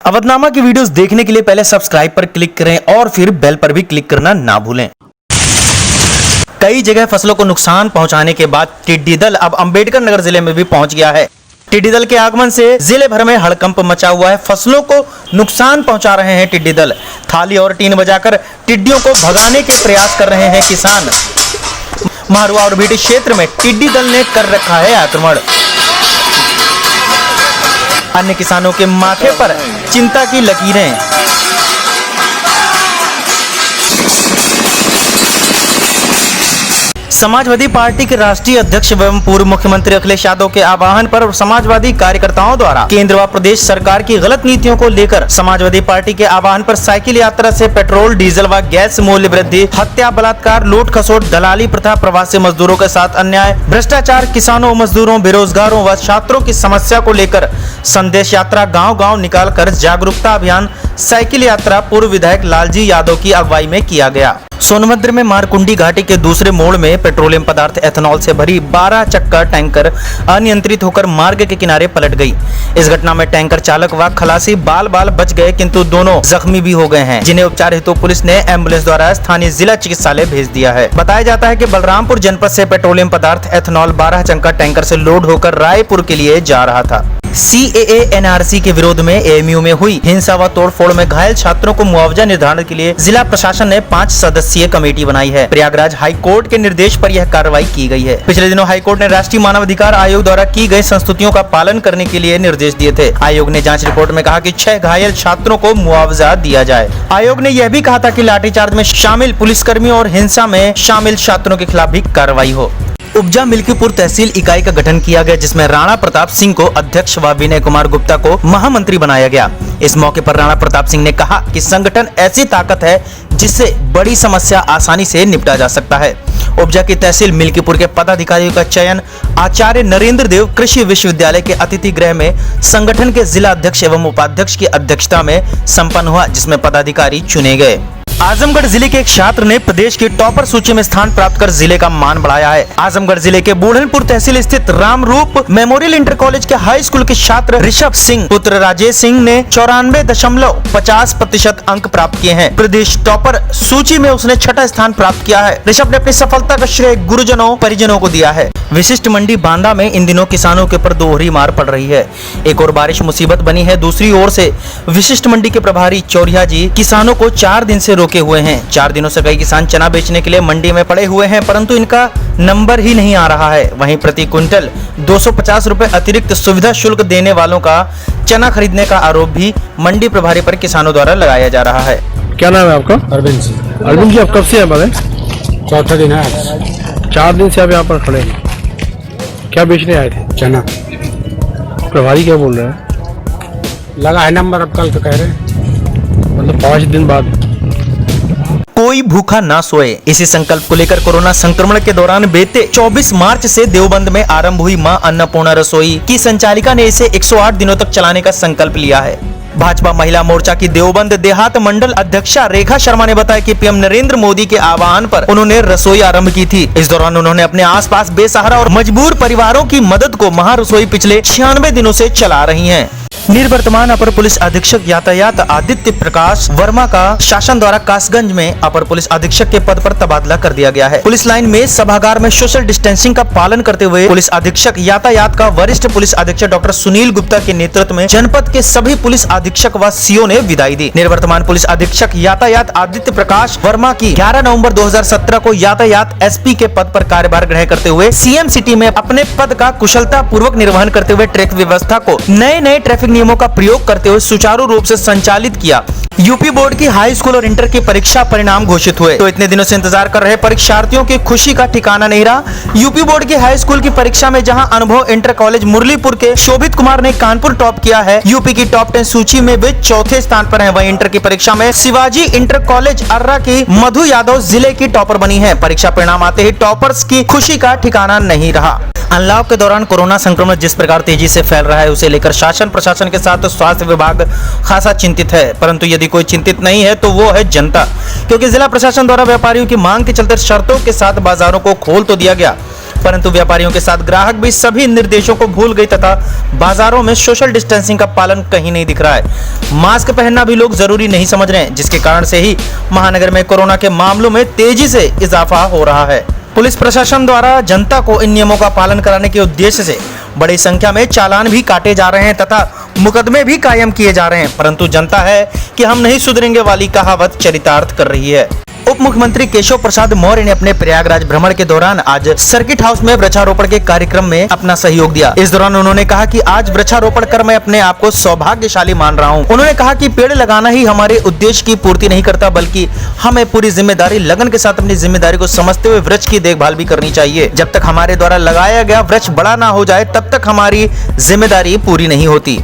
अवधनामा की वीडियोस देखने के लिए पहले सब्सक्राइब पर क्लिक करें और फिर बेल पर भी क्लिक करना ना भूलें। कई जगह फसलों को नुकसान पहुंचाने के बाद टिड्डी दल अब अंबेडकर नगर जिले में भी पहुंच गया है। टिड्डी दल के आगमन से जिले भर में हड़कंप मचा हुआ है। फसलों को नुकसान पहुंचा रहे हैं टिड्डी दल। थाली और टीन बजाकर टिड्डियों को भगाने के प्रयास कर रहे हैं किसान। महारुआ और बीटी क्षेत्र में टिड्डी दल ने कर रखा है आक्रमण। अन्य किसानों के माथे पर चिंता की लकीरें। समाजवादी पार्टी के राष्ट्रीय अध्यक्ष एवं पूर्व मुख्यमंत्री अखिलेश यादव के आह्वान पर समाजवादी कार्यकर्ताओं द्वारा केंद्र व प्रदेश सरकार की गलत नीतियों को लेकर समाजवादी पार्टी के आह्वान पर साइकिल यात्रा से पेट्रोल, डीजल व गैस मूल्य वृद्धि, हत्या, बलात्कार, लूट खसोट, दलाली प्रथा, प्रवासी मजदूरों के साथ अन्याय, भ्रष्टाचार, किसानों, मजदूरों, बेरोजगारों व छात्रों की समस्या को लेकर संदेश यात्रा गाँव-गाँव निकाल कर जागरूकता अभियान साइकिल यात्रा पूर्व विधायक लालजी यादव की अगुवाई में किया गया। सोनभद्र में मारकुंडी घाटी के दूसरे मोड़ में पेट्रोलियम पदार्थ एथेनॉल से भरी 12 चक्का टैंकर अनियंत्रित होकर मार्ग के किनारे पलट गई। इस घटना में टैंकर चालक व खलासी बाल बच गए, किंतु दोनों जख्मी भी हो गए हैं, जिन्हें उपचार हेतु पुलिस ने एम्बुलेंस द्वारा स्थानीय जिला चिकित्सालय भेज दिया है। बताया जाता है कि बलरामपुर जनपद से पेट्रोलियम पदार्थ एथेनॉल 12 चक्का टैंकर से लोड होकर रायपुर के लिए जा रहा था। CAA NRC के विरोध में AMU में हुई हिंसा व तोड़फोड़ में घायल छात्रों को मुआवजा निर्धारण के लिए जिला प्रशासन ने 5 सदस्यीय कमेटी बनाई है। प्रयागराज हाई कोर्ट के निर्देश पर यह कार्रवाई की गई है। पिछले दिनों हाई कोर्ट ने राष्ट्रीय मानव अधिकार आयोग द्वारा की गई संस्तुतियों का पालन करने के लिए निर्देश दिए थे। आयोग ने जांच रिपोर्ट में कहा कि 6 घायल छात्रों को मुआवजा दिया जाए। आयोग ने यह भी कहा था कि लाठीचार्ज में शामिल पुलिसकर्मियों और हिंसा में शामिल छात्रों के खिलाफ भी कार्रवाई हो। उपजा मिल्कीपुर तहसील इकाई का गठन किया गया, जिसमें राणा प्रताप सिंह को अध्यक्ष व विनय कुमार गुप्ता को महामंत्री बनाया गया। इस मौके पर राणा प्रताप सिंह ने कहा कि संगठन ऐसी ताकत है जिससे बड़ी समस्या आसानी से निपटा जा सकता है। उपजा की तहसील मिल्कीपुर के पदाधिकारियों का चयन आचार्य नरेंद्र देव कृषि विश्वविद्यालय के अतिथि गृह में संगठन के जिला अध्यक्ष एवं उपाध्यक्ष की अध्यक्षता में संपन्न हुआ, जिसमें पदाधिकारी चुने गए। आजमगढ़ जिले के एक छात्र ने प्रदेश की टॉपर सूची में स्थान प्राप्त कर जिले का मान बढ़ाया है। आजमगढ़ जिले के बूढ़नपुर तहसील स्थित रामरूप मेमोरियल इंटर कॉलेज के हाई स्कूल के छात्र ऋषभ सिंह पुत्र राजेश सिंह ने 94.50% अंक प्राप्त किए हैं। प्रदेश टॉपर सूची में उसने 6ठा स्थान प्राप्त किया है। ऋषभ ने अपनी सफलता का श्रेय गुरुजनों परिजनों को दिया है। विशिष्ट मंडी बांदा में इन दिनों किसानों के ऊपर दोहरी मार पड़ रही है। एक और बारिश मुसीबत बनी है, दूसरी ओर से विशिष्ट मंडी के प्रभारी चौरिया जी किसानों को 4 दिन से रोके हुए हैं। 4 दिनों से कई किसान चना बेचने के लिए मंडी में पड़े हुए हैं, परंतु इनका नंबर ही नहीं आ रहा है। वहीं प्रति क्विंटल 250 रुपए अतिरिक्त सुविधा शुल्क देने वालों का चना खरीदने का आरोप भी मंडी प्रभारी पर किसानों द्वारा लगाया जा रहा है। क्या नाम है आपका? अरविंद जी। अरविंद जी, आप कब से यहाँ? चौथा दिन है आज। 4 दिन से आप यहाँ पर खड़े हैं, क्या बेचने आए थे? चना। प्रभारी क्या बोल रहे हैं? लगा है नंबर, अब कल तो कह रहे हैं, मतलब 5 दिन बाद। कोई भूखा ना सोए, इसी संकल्प को लेकर कोरोना संक्रमण के दौरान बीते 24 मार्च से देवबंद में आरंभ हुई मां अन्नपूर्णा रसोई की संचालिका ने इसे 108 दिनों तक चलाने का संकल्प लिया है। भाजपा महिला मोर्चा की देवबंद देहात मंडल अध्यक्षा रेखा शर्मा ने बताया कि पीएम नरेंद्र मोदी के आह्वान पर उन्होंने रसोई आरंभ की थी। इस दौरान उन्होंने अपने आसपास बेसहारा और मजबूर परिवारों की मदद को महारसोई पिछले 96 दिनों से चला रही हैं। निवर्तमान अपर पुलिस अधीक्षक यातायात आदित्य प्रकाश वर्मा का शासन द्वारा कासगंज में अपर पुलिस अधीक्षक के पद पर तबादला कर दिया गया है। पुलिस लाइन में सभागार में सोशल डिस्टेंसिंग का पालन करते हुए पुलिस अधीक्षक यातायात का वरिष्ठ पुलिस अधीक्षक डॉक्टर सुनील गुप्ता के नेतृत्व में जनपद के सभी पुलिस अधीक्षक व सीओ ने विदाई दी। निवर्तमान पुलिस अधीक्षक यातायात आदित्य प्रकाश वर्मा की 11 नवंबर 2017 को यातायात SP के पद पर कार्यभार ग्रहण करते हुए CM सिटी में अपने पद का कुशलता पूर्वक निर्वहन करते हुए ट्रैफिक व्यवस्था को नए ट्रैफिक नियमों का प्रयोग करते हुए सुचारू रूप से संचालित किया। यूपी बोर्ड की हाई स्कूल और इंटर की परीक्षा परिणाम घोषित हुए तो इतने दिनों से इंतजार कर रहे परीक्षार्थियों की खुशी का ठिकाना नहीं रहा। यूपी बोर्ड की हाई स्कूल की परीक्षा में जहां अनुभव इंटर कॉलेज मुरलीपुर के शोभित कुमार ने कानपुर टॉप किया है, यूपी की टॉप 10 सूची में वे 4थे स्थान पर हैं। वहीं इंटर की परीक्षा में शिवाजी इंटर कॉलेज अर्रा की मधु यादव जिले की टॉपर बनी है। परीक्षा परिणाम आते ही टॉपर्स की खुशी का ठिकाना नहीं रहा। अनलॉक के दौरान कोरोना संक्रमण जिस प्रकार तेजी से फैल रहा है, उसे लेकर शासन प्रशासन के साथ स्वास्थ्य विभाग खासा चिंतित है, परंतु यदि कोई चिंतित नहीं है तो वो है जनता, क्योंकि जिला प्रशासन द्वारा व्यापारियों की मांग के चलते शर्तों के साथ बाजारों को खोल तो दिया गया, परंतु व्यापारियों के साथ ग्राहक भी सभी निर्देशों को भूल गए तथा बाजारों में सोशल डिस्टेंसिंग का पालन कहीं नहीं दिख रहा है। मास्क पहनना भी लोग जरूरी नहीं समझ रहे हैं, जिसके कारण से ही महानगर में कोरोना के मामलों में तेजी से इजाफा हो रहा है। पुलिस प्रशासन द्वारा जनता को इन नियमों का पालन कराने के उद्देश्य से बड़ी संख्या में चालान भी काटे जा रहे हैं तथा मुकदमे भी कायम किए जा रहे हैं, परंतु जनता है कि हम नहीं सुधरेंगे वाली कहावत चरितार्थ कर रही है। उप मुख्यमंत्री केशव प्रसाद मौर्य ने अपने प्रयागराज भ्रमण के दौरान आज सर्किट हाउस में वृक्षारोपण के कार्यक्रम में अपना सहयोग दिया। इस दौरान उन्होंने कहा कि आज वृक्षारोपण कर मैं अपने आप को सौभाग्यशाली मान रहा हूं। उन्होंने कहा कि पेड़ लगाना ही हमारे उद्देश्य की पूर्ति नहीं करता, बल्कि हमें पूरी जिम्मेदारी लगन के साथ अपनी जिम्मेदारी को समझते हुए वृक्ष की देखभाल भी करनी चाहिए। जब तक हमारे द्वारा लगाया गया वृक्ष बड़ा ना हो जाए तब तक हमारी जिम्मेदारी पूरी नहीं होती।